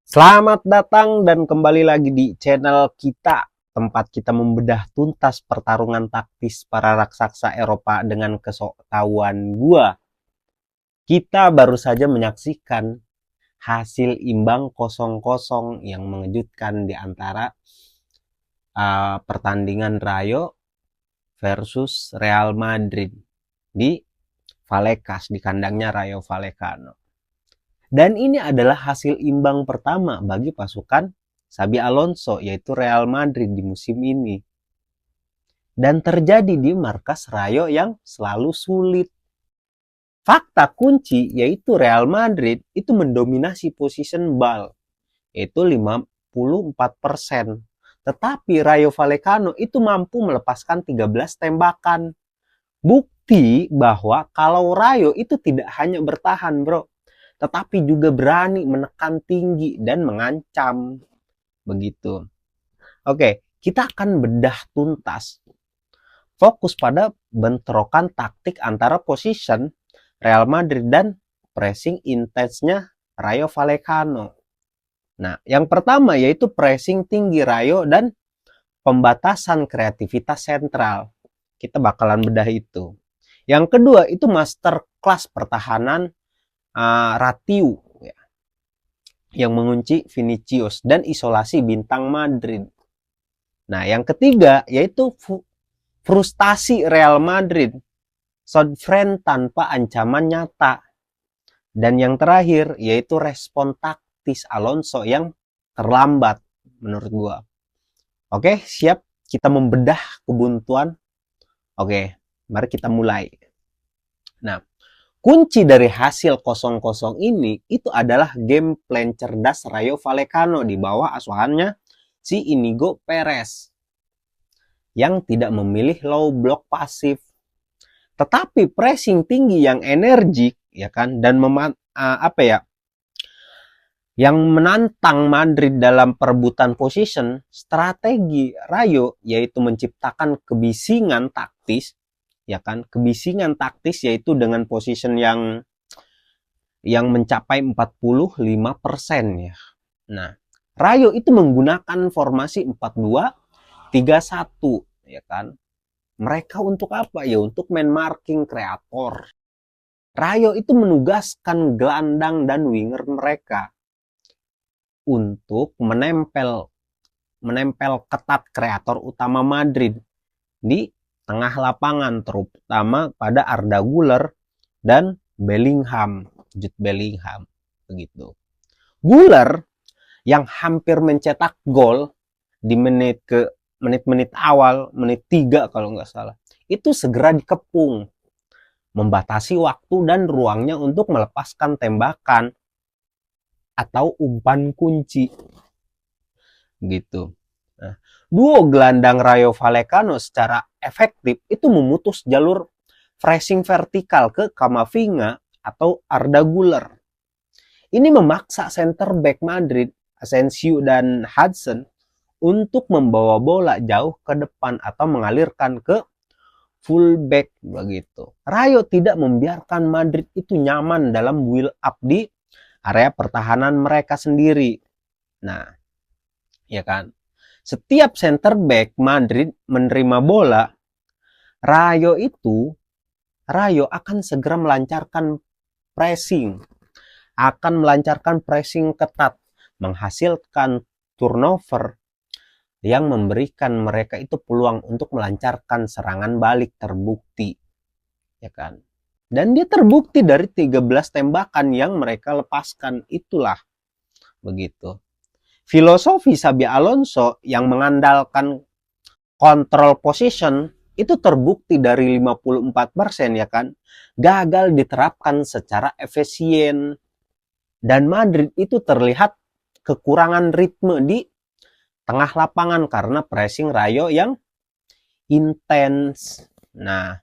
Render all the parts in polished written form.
Selamat datang dan kembali lagi di channel kita, tempat kita membedah tuntas pertarungan taktis para raksasa Eropa dengan kesoktahuan gua. Kita baru saja menyaksikan hasil imbang 0-0 yang mengejutkan di antara pertandingan Rayo versus Real Madrid di Vallecas, di kandangnya Rayo Vallecano. Dan ini adalah hasil imbang pertama bagi pasukan Xabi Alonso, yaitu Real Madrid di musim ini. Dan terjadi di markas Rayo yang selalu sulit. Fakta kunci yaitu Real Madrid itu mendominasi position ball, yaitu 54%. Tetapi Rayo Vallecano itu mampu melepaskan 13 tembakan. Bukti bahwa kalau Rayo itu tidak hanya bertahan, bro, tetapi juga berani menekan tinggi dan mengancam. Begitu. Oke, kita akan bedah tuntas. Fokus pada bentrokan taktik antara position Real Madrid dan pressing intensnya Rayo Vallecano. Nah, yang pertama yaitu pressing tinggi Rayo dan pembatasan kreativitas sentral. Kita bakalan bedah itu. Yang kedua itu masterclass pertahanan Ratiu ya, yang mengunci Vinicius dan isolasi bintang Madrid. Nah, yang ketiga yaitu frustasi Real Madrid, Sodfriend tanpa ancaman nyata. Dan yang terakhir yaitu respon taktis Alonso yang terlambat menurut gua. Oke, siap kita membedah kebuntuan. Oke, mari kita mulai. Nah, kunci dari hasil 0-0 ini itu adalah game plan cerdas Rayo Vallecano di bawah asuhannya si Inigo Perez yang tidak memilih low block pasif, tetapi pressing tinggi yang energik ya kan, dan yang menantang Madrid dalam perebutan position. Strategi Rayo yaitu menciptakan kebisingan taktis ya kan, kebisingan taktis yaitu dengan position yang mencapai 45% ya. Nah, Rayo itu menggunakan formasi 4-2-3-1 ya kan. Mereka untuk apa? Ya untuk main marking kreator. Rayo itu menugaskan gelandang dan winger mereka untuk menempel ketat kreator utama Madrid di tengah lapangan, terutama pada Arda Güler dan Bellingham, Jude Bellingham begitu. Güler yang hampir mencetak gol di menit-menit awal, menit 3 kalau nggak salah, itu segera dikepung, membatasi waktu dan ruangnya untuk melepaskan tembakan atau umpan kunci gitu. Nah, duo gelandang Rayo Vallecano secara efektif itu memutus jalur pressing vertikal ke Camavinga atau Arda Güler. Ini memaksa center back Madrid, Asensio dan Hudson, untuk membawa bola jauh ke depan atau mengalirkan ke fullback begitu. Rayo tidak membiarkan Madrid itu nyaman dalam build up di area pertahanan mereka sendiri. Nah, ya kan? Setiap center back Madrid menerima bola, Rayo akan segera melancarkan pressing ketat, menghasilkan turnover yang memberikan mereka itu peluang untuk melancarkan serangan balik terbukti. Ya kan? Dan dia terbukti dari 13 tembakan yang mereka lepaskan itulah. Begitu. Filosofi Xabi Alonso yang mengandalkan control position itu terbukti dari 54% ya kan, gagal diterapkan secara efisien. Dan Madrid itu terlihat kekurangan ritme di tengah lapangan karena pressing Rayo yang intens. Nah,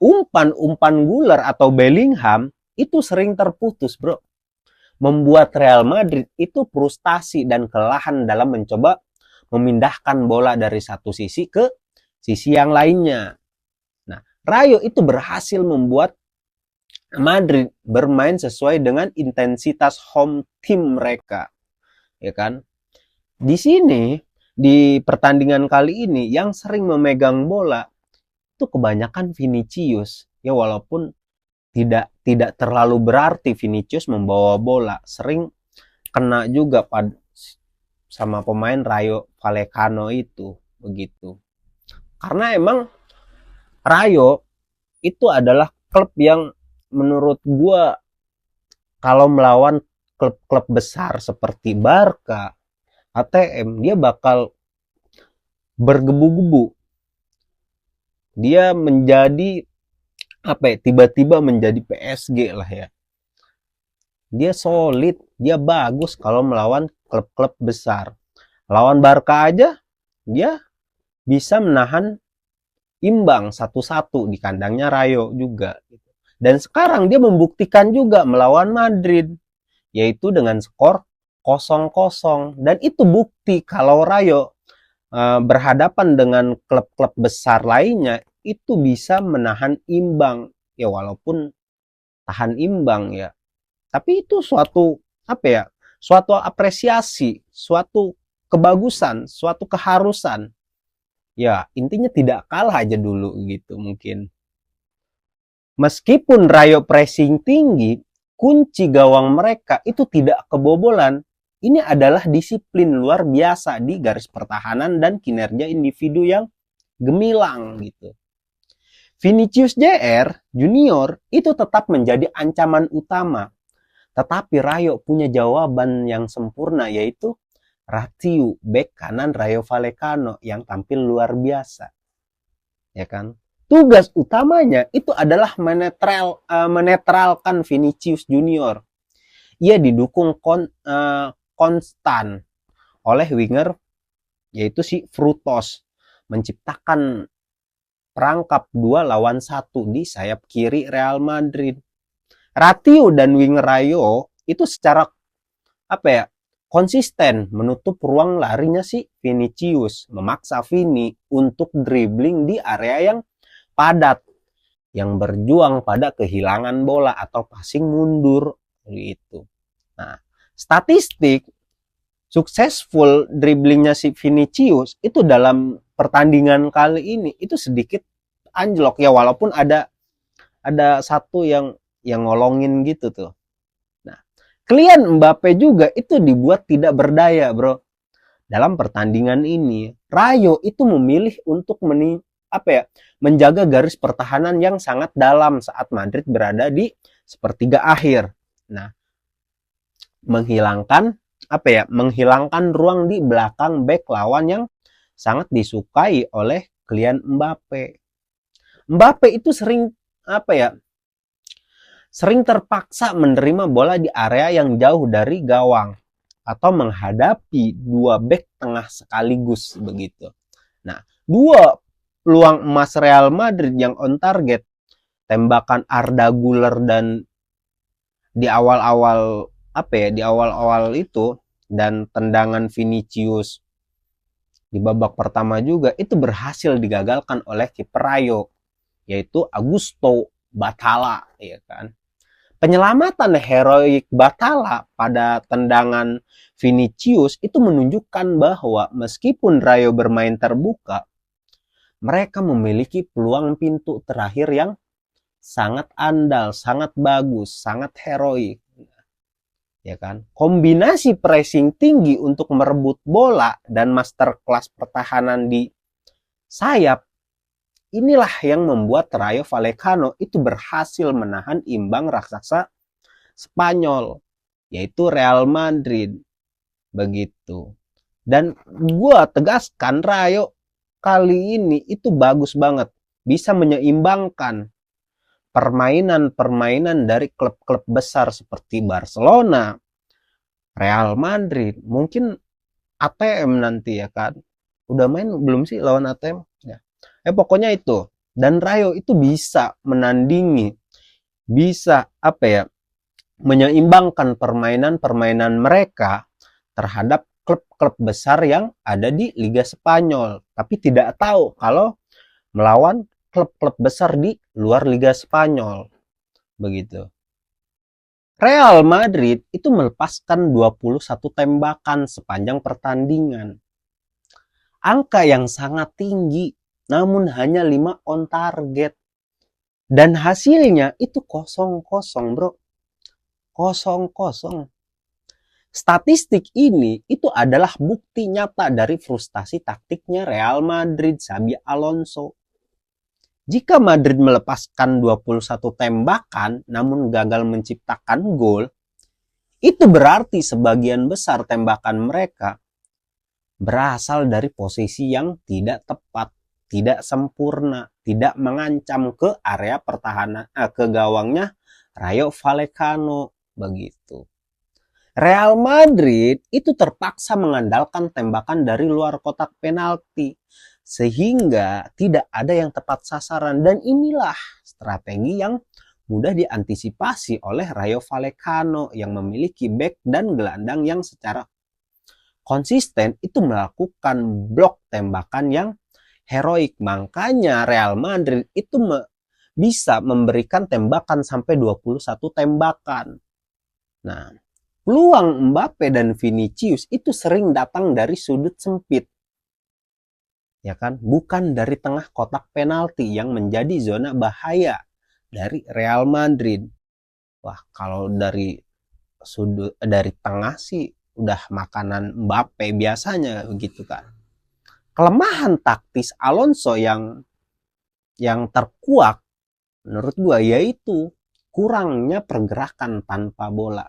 umpan-umpan Güler atau Bellingham itu sering terputus, bro. Membuat Real Madrid itu frustasi dan kelelahan dalam mencoba memindahkan bola dari satu sisi ke sisi yang lainnya. Nah, Rayo itu berhasil membuat Madrid bermain sesuai dengan intensitas home team mereka. ya kan? Di sini di pertandingan kali ini yang sering memegang bola itu kebanyakan Vinicius. Ya walaupun tidak terlalu berarti Vinicius membawa bola, sering kena juga sama pemain Rayo Vallecano itu begitu. Karena emang Rayo itu adalah klub yang menurut gua kalau melawan klub-klub besar seperti Barca, ATM, dia bakal bergebu-gebu. Dia menjadi tiba-tiba menjadi PSG lah ya. Dia solid, dia bagus kalau melawan klub-klub besar. Lawan Barca aja dia bisa menahan imbang 1-1 di kandangnya Rayo juga. Dan sekarang dia membuktikan juga melawan Madrid, yaitu dengan skor 0-0. Dan itu bukti kalau Rayo berhadapan dengan klub-klub besar lainnya itu bisa menahan imbang. Ya walaupun tahan imbang ya. Tapi itu suatu suatu apresiasi, suatu kebagusan, suatu keharusan. Ya, intinya tidak kalah aja dulu gitu mungkin. Meskipun Rayo pressing tinggi, kunci gawang mereka itu tidak kebobolan. Ini adalah disiplin luar biasa di garis pertahanan dan kinerja individu yang gemilang gitu. Vinicius Jr. Junior itu tetap menjadi ancaman utama. Tetapi Rayo punya jawaban yang sempurna, yaitu Ratiu, bek kanan Rayo Vallecano yang tampil luar biasa. Ya kan? Tugas utamanya itu adalah menetralkan Vinicius Junior. Ia didukung konstan oleh winger yaitu si Frutos, menciptakan perangkap 2 lawan 1 di sayap kiri Real Madrid. Ratiu dan winger Rayo itu secara konsisten menutup ruang larinya si Vinicius, memaksa Vini untuk dribbling di area yang padat, yang berjuang pada kehilangan bola atau passing mundur gitu. Nah, statistik successful dribblingnya si Vinicius itu dalam pertandingan kali ini itu sedikit anjlok ya, walaupun ada satu yang ngolongin gitu tuh. Nah, Kylian Mbappe juga itu dibuat tidak berdaya, bro. Dalam pertandingan ini, Rayo itu memilih untuk menjaga garis pertahanan yang sangat dalam saat Madrid berada di sepertiga akhir. Nah, menghilangkan ruang di belakang bek lawan yang sangat disukai oleh Kylian Mbappe. Mbappe itu sering terpaksa menerima bola di area yang jauh dari gawang atau menghadapi 2 bek tengah sekaligus begitu. Nah, 2 peluang emas Real Madrid yang on target, tembakan Arda Güler dan di awal-awal itu, dan tendangan Vinicius di babak pertama juga itu berhasil digagalkan oleh kiper Rayo, yaitu Augusto Batalla, ya kan. Penyelamatan heroik Batalla pada tendangan Vinicius itu menunjukkan bahwa meskipun Rayo bermain terbuka, mereka memiliki peluang pintu terakhir yang sangat andal, sangat bagus, sangat heroik. Ya kan? Kombinasi pressing tinggi untuk merebut bola dan masterclass pertahanan di sayap, inilah yang membuat Rayo Vallecano itu berhasil menahan imbang raksasa Spanyol, yaitu Real Madrid. Begitu. Dan gua tegaskan Rayo kali ini itu bagus banget, bisa menyeimbangkan permainan dari klub-klub besar seperti Barcelona, Real Madrid, mungkin ATM nanti ya kan. Udah main belum sih lawan ATM? Ya. Pokoknya itu. Dan Rayo itu bisa menandingi, bisa menyeimbangkan permainan mereka terhadap klub-klub besar yang ada di Liga Spanyol, tapi tidak tahu kalau melawan klub-klub besar di luar Liga Spanyol. Begitu. Real Madrid itu melepaskan 21 tembakan sepanjang pertandingan. Angka yang sangat tinggi, namun hanya 5 on target. Dan hasilnya itu kosong-kosong, bro. Kosong-kosong. Statistik ini itu adalah bukti nyata dari frustasi taktiknya Real Madrid, Xabi Alonso. Jika Madrid melepaskan 21 tembakan namun gagal menciptakan gol, itu berarti sebagian besar tembakan mereka berasal dari posisi yang tidak tepat, tidak sempurna, tidak mengancam ke area pertahanan, ke gawangnya Rayo Vallecano begitu. Real Madrid itu terpaksa mengandalkan tembakan dari luar kotak penalti sehingga tidak ada yang tepat sasaran, dan inilah strategi yang mudah diantisipasi oleh Rayo Vallecano yang memiliki bek dan gelandang yang secara konsisten itu melakukan blok tembakan yang heroik. Makanya Real Madrid itu bisa memberikan tembakan sampai 21 tembakan. Nah, peluang Mbappe dan Vinicius itu sering datang dari sudut sempit. Ya kan? Bukan dari tengah kotak penalti yang menjadi zona bahaya dari Real Madrid. Wah, kalau dari tengah sih udah makanan Mbappe biasanya begitu kan. Kelemahan taktis Alonso yang terkuak menurut gua yaitu kurangnya pergerakan tanpa bola.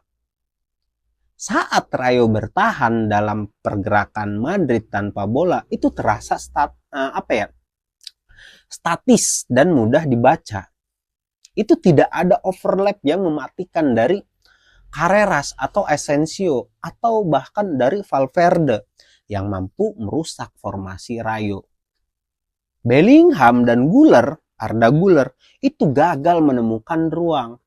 Saat Rayo bertahan dalam pergerakan Madrid tanpa bola, itu terasa statis dan mudah dibaca. Itu tidak ada overlap yang mematikan dari Carreras atau Asensio atau bahkan dari Valverde yang mampu merusak formasi Rayo. Bellingham dan Arda Güler itu gagal menemukan ruang,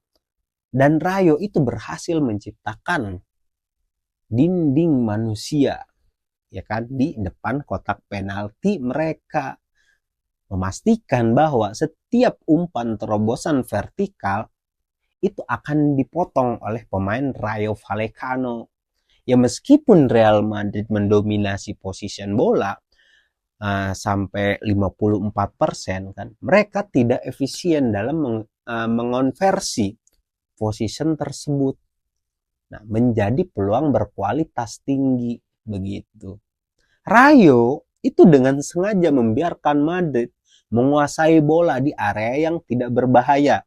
dan Rayo itu berhasil menciptakan dinding manusia, ya kan, di depan kotak penalti mereka, memastikan bahwa setiap umpan terobosan vertikal itu akan dipotong oleh pemain Rayo Vallecano. Ya meskipun Real Madrid mendominasi position bola sampai 54% kan, mereka tidak efisien dalam mengonversi position tersebut. Nah, menjadi peluang berkualitas tinggi begitu. Rayo itu dengan sengaja membiarkan Madrid menguasai bola di area yang tidak berbahaya.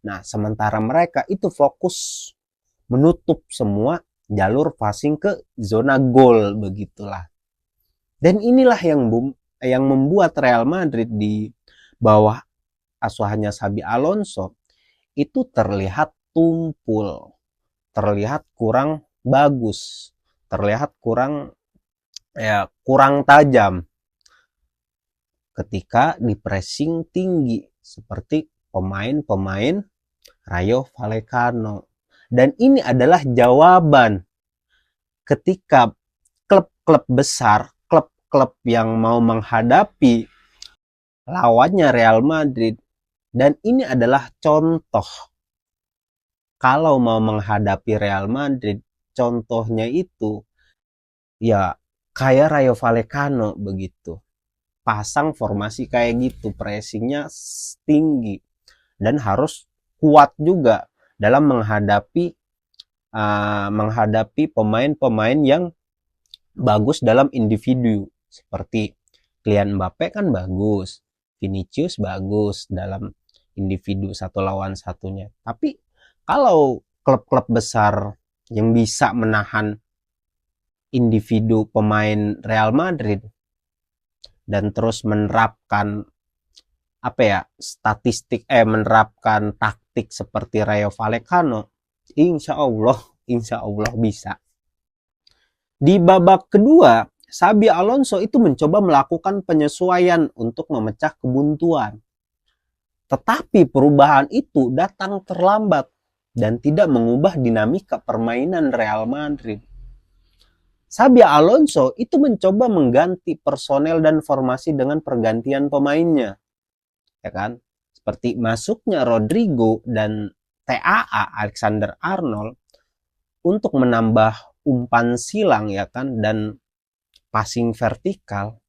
Nah, sementara mereka itu fokus menutup semua jalur passing ke zona gol begitulah. Dan inilah yang membuat Real Madrid di bawah asuhannya Xabi Alonso itu terlihat tumpul, terlihat kurang bagus, terlihat kurang tajam ketika di pressing tinggi seperti pemain-pemain Rayo Vallecano. Dan ini adalah jawaban ketika klub-klub besar, klub-klub yang mau menghadapi lawannya Real Madrid, dan ini adalah contoh. Kalau mau menghadapi Real Madrid, contohnya itu ya kayak Rayo Vallecano begitu. Pasang formasi kayak gitu, pressingnya tinggi dan harus kuat juga dalam menghadapi pemain-pemain yang bagus dalam individu. Seperti Kylian Mbappe kan bagus, Vinicius bagus dalam individu satu lawan satunya. Tapi kalau klub-klub besar yang bisa menahan individu pemain Real Madrid dan terus menerapkan menerapkan taktik seperti Rayo Vallecano, insya Allah bisa. Di babak kedua, Xabi Alonso itu mencoba melakukan penyesuaian untuk memecah kebuntuan. Tetapi perubahan itu datang terlambat dan tidak mengubah dinamika permainan Real Madrid. Xabi Alonso itu mencoba mengganti personel dan formasi dengan pergantian pemainnya. Ya kan? Seperti masuknya Rodrigo dan TAA Alexander Arnold untuk menambah umpan silang ya kan dan passing vertikal,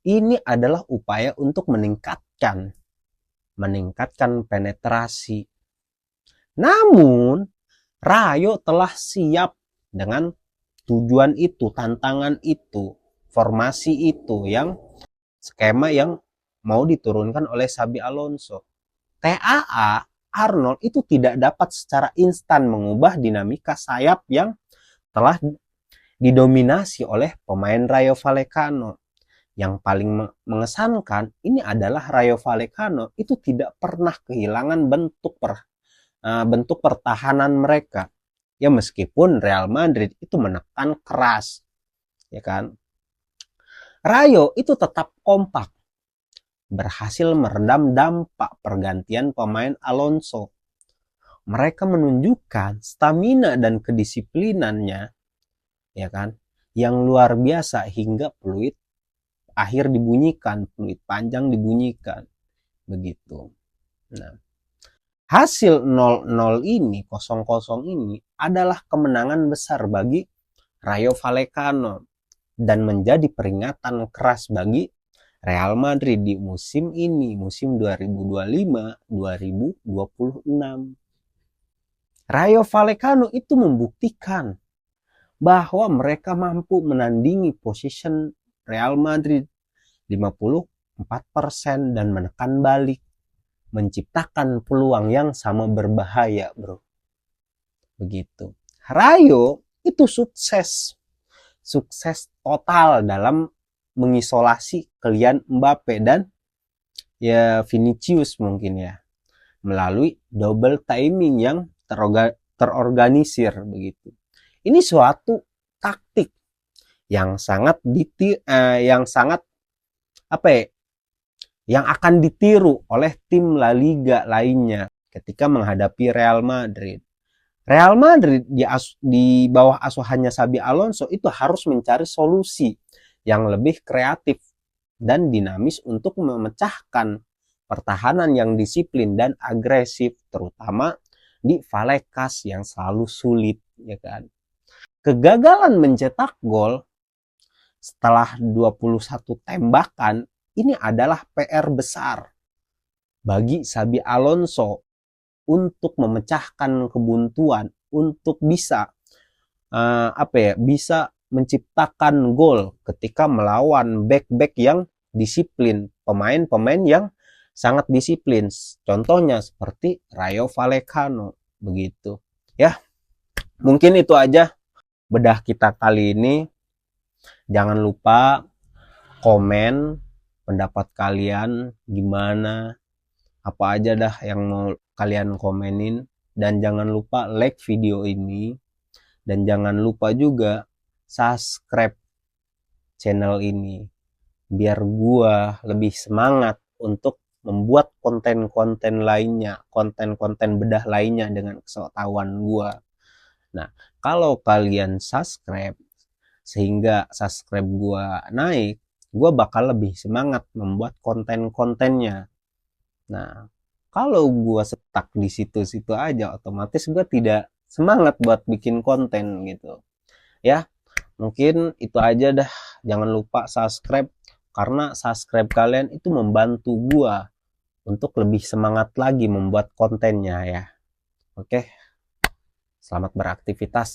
ini adalah upaya untuk meningkatkan penetrasi. Namun Rayo telah siap dengan tujuan itu, tantangan itu, formasi itu, yang skema yang mau diturunkan oleh Xabi Alonso. TAA Arnold itu tidak dapat secara instan mengubah dinamika sayap yang telah didominasi oleh pemain Rayo Vallecano. Yang paling mengesankan ini adalah Rayo Vallecano itu tidak pernah kehilangan bentuk pertahanan mereka. Ya meskipun Real Madrid itu menekan keras, ya kan. Rayo itu tetap kompak, berhasil meredam dampak pergantian pemain Alonso. Mereka menunjukkan stamina dan kedisiplinannya, ya kan, yang luar biasa hingga peluit akhir dibunyikan, peluit panjang dibunyikan, begitu. Nah, hasil 0-0 ini, 0-0 ini adalah kemenangan besar bagi Rayo Vallecano dan menjadi peringatan keras bagi Real Madrid di musim ini, musim 2025-2026. Rayo Vallecano itu membuktikan bahwa mereka mampu menandingi position Real Madrid 54% dan menekan balik, menciptakan peluang yang sama berbahaya, bro. Begitu. Rayo itu sukses total dalam mengisolasi Kylian Mbappe dan ya Vinicius mungkin ya, melalui double timing yang terorganisir begitu. Ini suatu taktik yang sangat yang akan ditiru oleh tim La Liga lainnya ketika menghadapi Real Madrid. Real Madrid di bawah asuhannya Xabi Alonso itu harus mencari solusi yang lebih kreatif dan dinamis untuk memecahkan pertahanan yang disiplin dan agresif, terutama di Vallecas yang selalu sulit, ya kan. Kegagalan mencetak gol setelah 21 tembakan ini adalah PR besar bagi Xabi Alonso untuk memecahkan kebuntuan, untuk bisa bisa menciptakan gol ketika melawan back-back yang disiplin, pemain-pemain yang sangat disiplin. Contohnya seperti Rayo Vallecano begitu. Ya, mungkin itu aja bedah kita kali ini. Jangan lupa komen pendapat kalian gimana, apa aja dah yang mau kalian komenin, dan jangan lupa like video ini, dan jangan lupa juga subscribe channel ini biar gua lebih semangat untuk membuat konten-konten lainnya, konten-konten bedah lainnya dengan kesengetahuan gua. Nah, kalau kalian subscribe sehingga subscribe gua naik, gua bakal lebih semangat membuat konten-kontennya. Nah, kalau gue stuck di situ-situ aja, otomatis gue tidak semangat buat bikin konten gitu. Ya, mungkin itu aja dah. Jangan lupa subscribe, karena subscribe kalian itu membantu gue untuk lebih semangat lagi membuat kontennya ya. Oke, selamat beraktivitas.